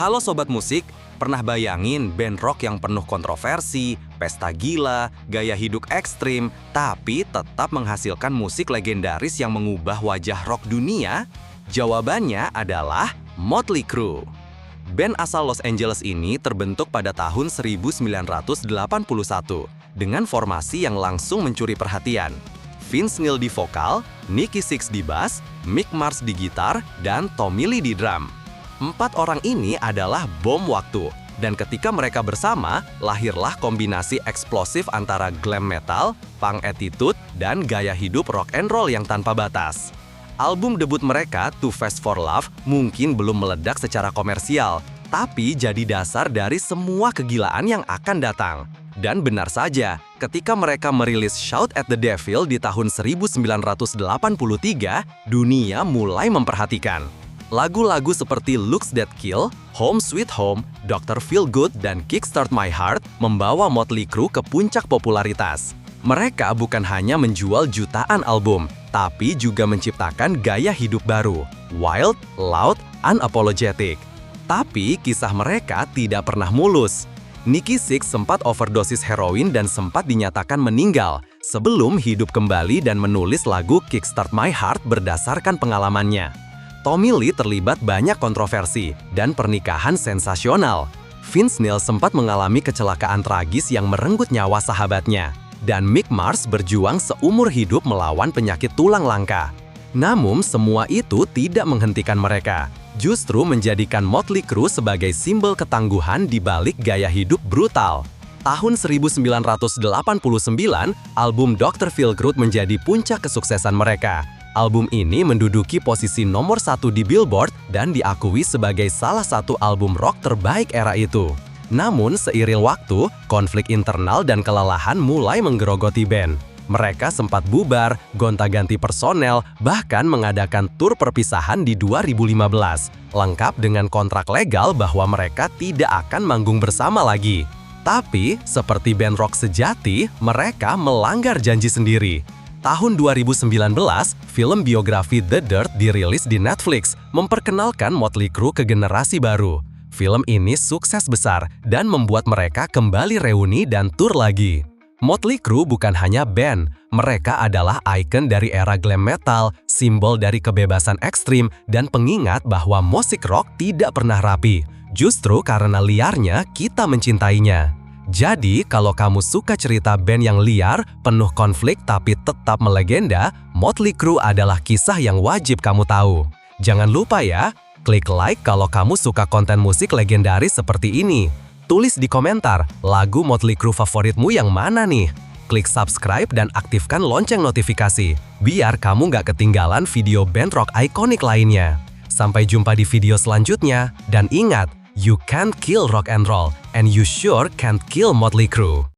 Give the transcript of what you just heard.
Halo Sobat Musik, pernah bayangin band rock yang penuh kontroversi, pesta gila, gaya hidup ekstrim, tapi tetap menghasilkan musik legendaris yang mengubah wajah rock dunia? Jawabannya adalah Motley Crue. Band asal Los Angeles ini terbentuk pada tahun 1981 dengan formasi yang langsung mencuri perhatian. Vince Neil di vokal, Nikki Sixx di bass, Mick Mars di gitar, dan Tommy Lee di drum. 4 orang ini adalah bom waktu, dan ketika mereka bersama, lahirlah kombinasi eksplosif antara glam metal, punk attitude, dan gaya hidup rock and roll yang tanpa batas. Album debut mereka, Too Fast for Love, mungkin belum meledak secara komersial, tapi jadi dasar dari semua kegilaan yang akan datang. Dan benar saja, ketika mereka merilis Shout at the Devil di tahun 1983, dunia mulai memperhatikan. Lagu-lagu seperti Looks That Kill, Home Sweet Home, Dr. Feelgood, dan Kickstart My Heart membawa Motley Crue ke puncak popularitas. Mereka bukan hanya menjual jutaan album, tapi juga menciptakan gaya hidup baru, wild, loud, unapologetic. Tapi kisah mereka tidak pernah mulus. Nikki Sixx sempat overdosis heroin dan sempat dinyatakan meninggal sebelum hidup kembali dan menulis lagu Kickstart My Heart berdasarkan pengalamannya. Tommy Lee terlibat banyak kontroversi dan pernikahan sensasional. Vince Neil sempat mengalami kecelakaan tragis yang merenggut nyawa sahabatnya. Dan Mick Mars berjuang seumur hidup melawan penyakit tulang langka. Namun semua itu tidak menghentikan mereka. Justru menjadikan Motley Crue sebagai simbol ketangguhan di balik gaya hidup brutal. Tahun 1989, album Dr. Feelgood menjadi puncak kesuksesan mereka. Album ini menduduki posisi nomor 1 di Billboard dan diakui sebagai salah satu album rock terbaik era itu. Namun, seiring waktu, konflik internal dan kelelahan mulai menggerogoti band. Mereka sempat bubar, gonta-ganti personel, bahkan mengadakan tur perpisahan di 2015, lengkap dengan kontrak legal bahwa mereka tidak akan manggung bersama lagi. Tapi, seperti band rock sejati, mereka melanggar janji sendiri. Tahun 2019, film biografi The Dirt dirilis di Netflix, memperkenalkan Motley Crue ke generasi baru. Film ini sukses besar dan membuat mereka kembali reuni dan tur lagi. Motley Crue bukan hanya band, mereka adalah ikon dari era glam metal, simbol dari kebebasan ekstrim, dan pengingat bahwa musik rock tidak pernah rapi. Justru karena liarnya, kita mencintainya. Jadi, kalau kamu suka cerita band yang liar, penuh konflik tapi tetap melegenda, Motley Crue adalah kisah yang wajib kamu tahu. Jangan lupa ya, klik like kalau kamu suka konten musik legendaris seperti ini. Tulis di komentar, lagu Motley Crue favoritmu yang mana nih? Klik subscribe dan aktifkan lonceng notifikasi, biar kamu nggak ketinggalan video band rock ikonik lainnya. Sampai jumpa di video selanjutnya, dan ingat, you can't kill rock and roll, and you sure can't kill Motley Crue.